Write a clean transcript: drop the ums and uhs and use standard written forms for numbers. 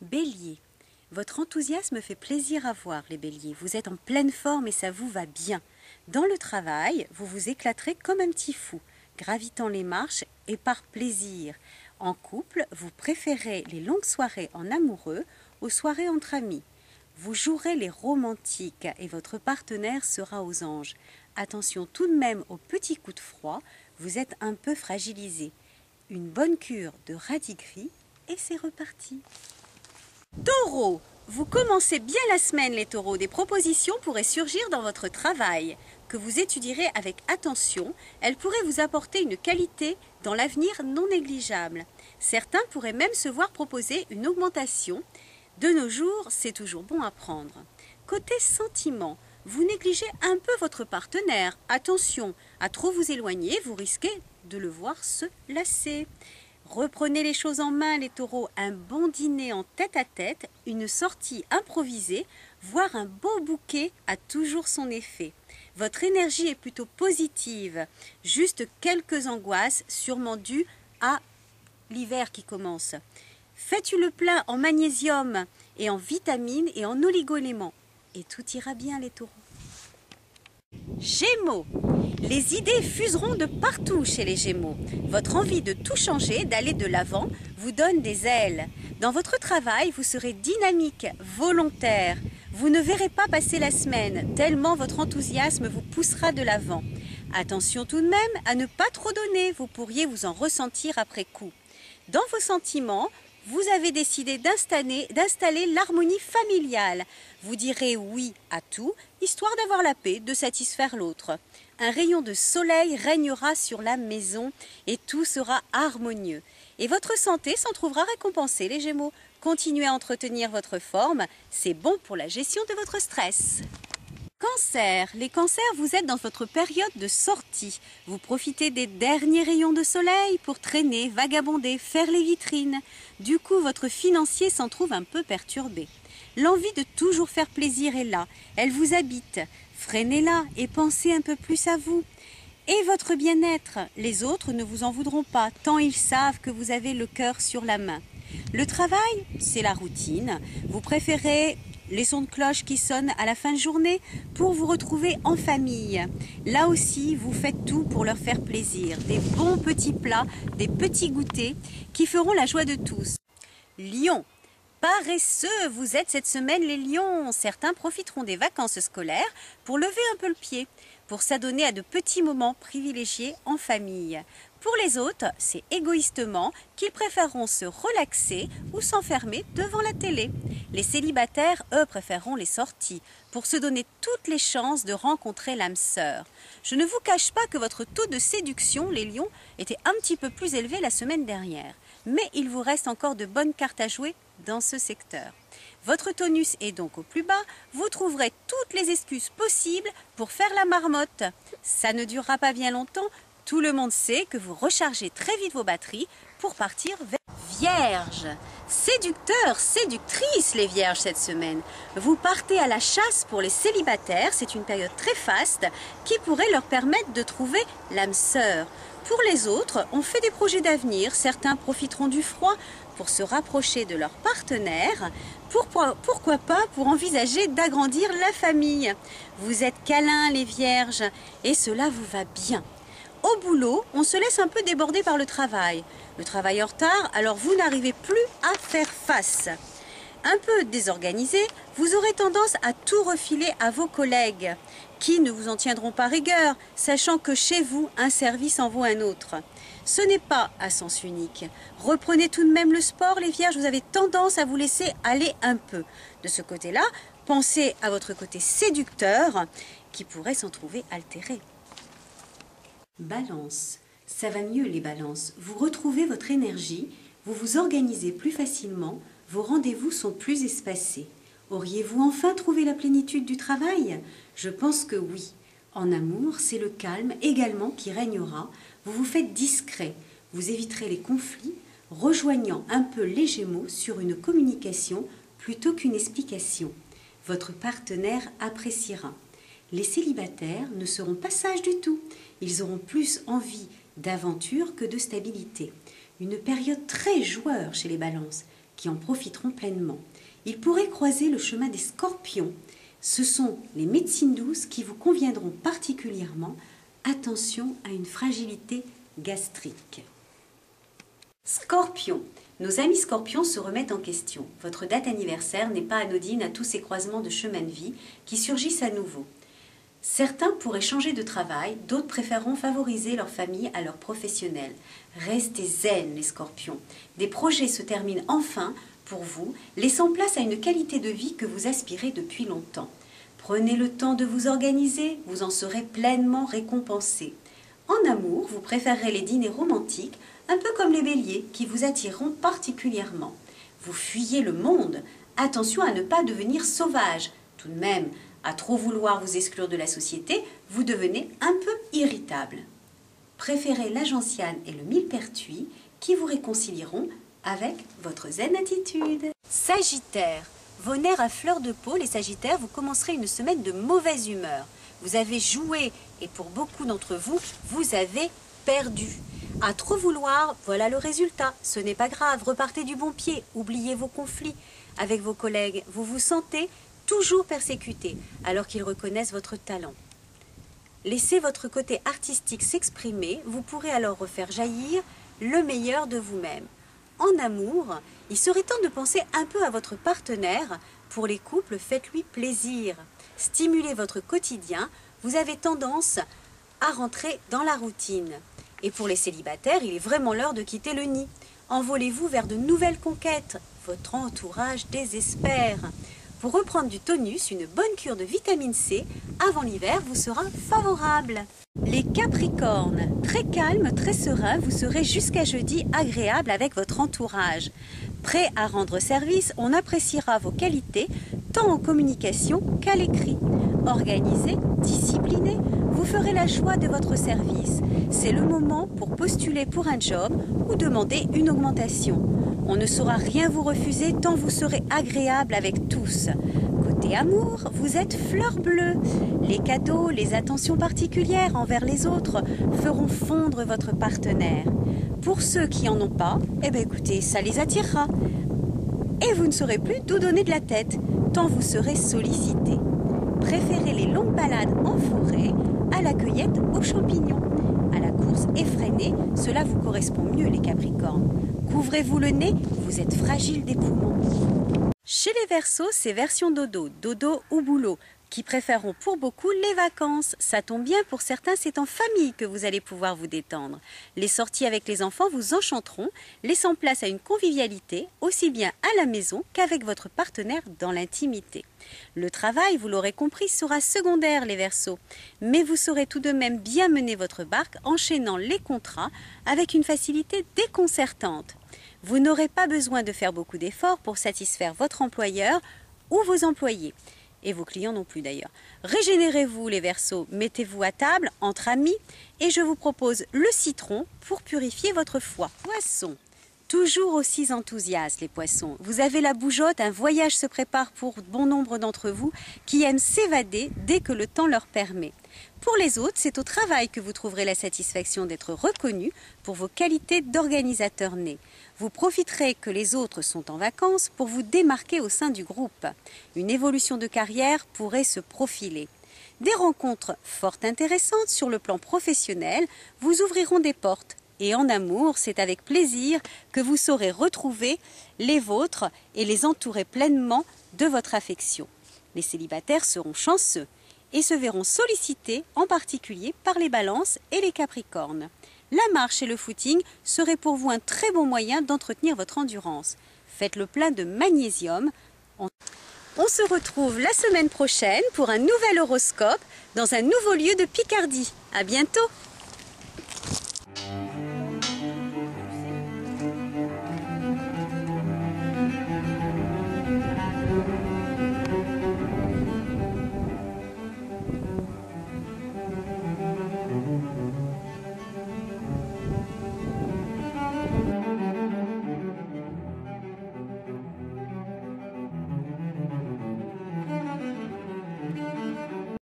Bélier, votre enthousiasme fait plaisir à voir les béliers. Vous êtes en pleine forme et ça vous va bien. Dans le travail, vous vous éclaterez comme un petit fou, gravitant les marches et par plaisir. En couple, vous préférez les longues soirées en amoureux aux soirées entre amis. Vous jouerez les romantiques et votre partenaire sera aux anges. Attention tout de même aux petits coups de froid, vous êtes un peu fragilisé. Une bonne cure de radis gris et c'est reparti. Taureau, vous commencez bien la semaine les taureaux. Des propositions pourraient surgir dans votre travail, que vous étudierez avec attention. Elles pourraient vous apporter une qualité dans l'avenir non négligeable. Certains pourraient même se voir proposer une augmentation. De nos jours, c'est toujours bon à prendre. Côté sentiment, vous négligez un peu votre partenaire. Attention, à trop vous éloigner, vous risquez de le voir se lasser. Reprenez les choses en main les taureaux, un bon dîner en tête-à-tête, une sortie improvisée, voire un beau bouquet a toujours son effet. Votre énergie est plutôt positive, juste quelques angoisses sûrement dues à l'hiver qui commence. Faites le plein en magnésium et en vitamines et en oligo-éléments et tout ira bien les taureaux. Gémeaux, les idées fuseront de partout chez les Gémeaux. Votre envie de tout changer, d'aller de l'avant, vous donne des ailes. Dans votre travail, vous serez dynamique, volontaire. Vous ne verrez pas passer la semaine, tellement votre enthousiasme vous poussera de l'avant. Attention tout de même à ne pas trop donner, vous pourriez vous en ressentir après coup. Dans vos sentiments, vous avez décidé d'installer l'harmonie familiale. Vous direz oui à tout, histoire d'avoir la paix, de satisfaire l'autre. Un rayon de soleil régnera sur la maison et tout sera harmonieux. Et votre santé s'en trouvera récompensée, les Gémeaux. Continuez à entretenir votre forme, c'est bon pour la gestion de votre stress. Cancer, les cancers, vous êtes dans votre période de sortie. Vous profitez des derniers rayons de soleil pour traîner, vagabonder, faire les vitrines. Du coup, votre financier s'en trouve un peu perturbé. L'envie de toujours faire plaisir est là, elle vous habite. Freinez-la et pensez un peu plus à vous. Et votre bien-être, les autres ne vous en voudront pas, tant ils savent que vous avez le cœur sur la main. Le travail, c'est la routine. Vous préférez les sons de cloche qui sonnent à la fin de journée pour vous retrouver en famille. Là aussi, vous faites tout pour leur faire plaisir. Des bons petits plats, des petits goûters qui feront la joie de tous. Lion, paresseux, vous êtes cette semaine les lions. Certains profiteront des vacances scolaires pour lever un peu le pied, pour s'adonner à de petits moments privilégiés en famille. Pour les autres, c'est égoïstement qu'ils préféreront se relaxer ou s'enfermer devant la télé. Les célibataires, eux, préféreront les sorties pour se donner toutes les chances de rencontrer l'âme sœur. Je ne vous cache pas que votre taux de séduction, les lions, était un petit peu plus élevé la semaine dernière. Mais il vous reste encore de bonnes cartes à jouer dans ce secteur. Votre tonus est donc au plus bas, vous trouverez toutes les excuses possibles pour faire la marmotte. Ça ne durera pas bien longtemps. Tout le monde sait que vous rechargez très vite vos batteries pour partir vers Vierge. Séducteurs, séductrices les Vierges cette semaine. Vous partez à la chasse pour les célibataires, c'est une période très faste qui pourrait leur permettre de trouver l'âme sœur. Pour les autres, on fait des projets d'avenir, certains profiteront du froid pour se rapprocher de leur partenaire, pourquoi pas pour envisager d'agrandir la famille. Vous êtes câlins les Vierges et cela vous va bien. Au boulot, on se laisse un peu déborder par le travail. Le travail en retard, alors vous n'arrivez plus à faire face. Un peu désorganisé, vous aurez tendance à tout refiler à vos collègues, qui ne vous en tiendront pas rigueur, sachant que chez vous, un service en vaut un autre. Ce n'est pas à sens unique. Reprenez tout de même le sport, les Vierges, vous avez tendance à vous laisser aller un peu. De ce côté-là, pensez à votre côté séducteur, qui pourrait s'en trouver altéré. Balance, ça va mieux les balances. Vous retrouvez votre énergie, vous vous organisez plus facilement, vos rendez-vous sont plus espacés. Auriez-vous enfin trouvé la plénitude du travail? Je pense que oui. En amour, c'est le calme également qui régnera. Vous vous faites discret, vous éviterez les conflits, rejoignant un peu les Gémeaux sur une communication plutôt qu'une explication. Votre partenaire appréciera. Les célibataires ne seront pas sages du tout. Ils auront plus envie d'aventure que de stabilité. Une période très joueur chez les balances, qui en profiteront pleinement. Il pourrait croiser le chemin des scorpions. Ce sont les médecines douces qui vous conviendront particulièrement. Attention à une fragilité gastrique. Scorpion. Nos amis scorpions se remettent en question. Votre date anniversaire n'est pas anodine à tous ces croisements de chemin de vie qui surgissent à nouveau. Certains pourraient changer de travail, d'autres préféreront favoriser leur famille à leur professionnel. Restez zen les scorpions. Des projets se terminent enfin pour vous, laissant place à une qualité de vie que vous aspirez depuis longtemps. Prenez le temps de vous organiser, vous en serez pleinement récompensé. En amour, vous préférerez les dîners romantiques, un peu comme les béliers, qui vous attireront particulièrement. Vous fuyez le monde. Attention à ne pas devenir sauvage. Tout de même, à trop vouloir vous exclure de la société, vous devenez un peu irritable. Préférez la gentiane et le millepertuis qui vous réconcilieront avec votre zen attitude. Sagittaire. Vos nerfs à fleur de peau, les Sagittaires, vous commencerez une semaine de mauvaise humeur. Vous avez joué et pour beaucoup d'entre vous, vous avez perdu. À trop vouloir, voilà le résultat. Ce n'est pas grave, repartez du bon pied, oubliez vos conflits avec vos collègues. Vous vous sentez toujours persécuté alors qu'ils reconnaissent votre talent. Laissez votre côté artistique s'exprimer, vous pourrez alors refaire jaillir le meilleur de vous-même. En amour, il serait temps de penser un peu à votre partenaire. Pour les couples, faites-lui plaisir. Stimulez votre quotidien, vous avez tendance à rentrer dans la routine. Et pour les célibataires, il est vraiment l'heure de quitter le nid. Envolez-vous vers de nouvelles conquêtes. Votre entourage désespère. Pour reprendre du tonus, une bonne cure de vitamine C avant l'hiver vous sera favorable. Les Capricornes, très calmes, très sereins, vous serez jusqu'à jeudi agréable avec votre entourage. Prêt à rendre service, on appréciera vos qualités tant en communication qu'à l'écrit. Organisé, discipliné, vous ferez la joie de votre service. C'est le moment pour postuler pour un job ou demander une augmentation. On ne saura rien vous refuser tant vous serez agréable avec tous. Côté amour, vous êtes fleur bleue. Les cadeaux, les attentions particulières envers les autres feront fondre votre partenaire. Pour ceux qui n'en ont pas, écoutez, ça les attirera. Et vous ne saurez plus d'où donner de la tête, tant vous serez sollicité. Préférez les longues balades en forêt à la cueillette aux champignons. À la course effrénée, cela vous correspond mieux les Capricornes. Couvrez-vous le nez, vous êtes fragile des poumons. Chez les Verseaux, c'est version dodo, dodo ou boulot, qui préféreront pour beaucoup les vacances. Ça tombe bien, pour certains, c'est en famille que vous allez pouvoir vous détendre. Les sorties avec les enfants vous enchanteront, laissant place à une convivialité, aussi bien à la maison qu'avec votre partenaire dans l'intimité. Le travail, vous l'aurez compris, sera secondaire les Verseaux, mais vous saurez tout de même bien mener votre barque, enchaînant les contrats avec une facilité déconcertante. Vous n'aurez pas besoin de faire beaucoup d'efforts pour satisfaire votre employeur ou vos employés. Et vos clients non plus d'ailleurs. Régénérez-vous les Verseaux, mettez-vous à table entre amis et je vous propose le citron pour purifier votre foie. Poissons, toujours aussi enthousiastes les poissons. Vous avez la bougeotte, un voyage se prépare pour bon nombre d'entre vous qui aiment s'évader dès que le temps leur permet. Pour les autres, c'est au travail que vous trouverez la satisfaction d'être reconnu pour vos qualités d'organisateur né. Vous profiterez que les autres sont en vacances pour vous démarquer au sein du groupe. Une évolution de carrière pourrait se profiler. Des rencontres fort intéressantes sur le plan professionnel vous ouvriront des portes. Et en amour, c'est avec plaisir que vous saurez retrouver les vôtres et les entourer pleinement de votre affection. Les célibataires seront chanceux et se verront sollicités en particulier par les balances et les capricornes. La marche et le footing seraient pour vous un très bon moyen d'entretenir votre endurance. Faites le plein de magnésium. On se retrouve la semaine prochaine pour un nouvel horoscope dans un nouveau lieu de Picardie. À bientôt!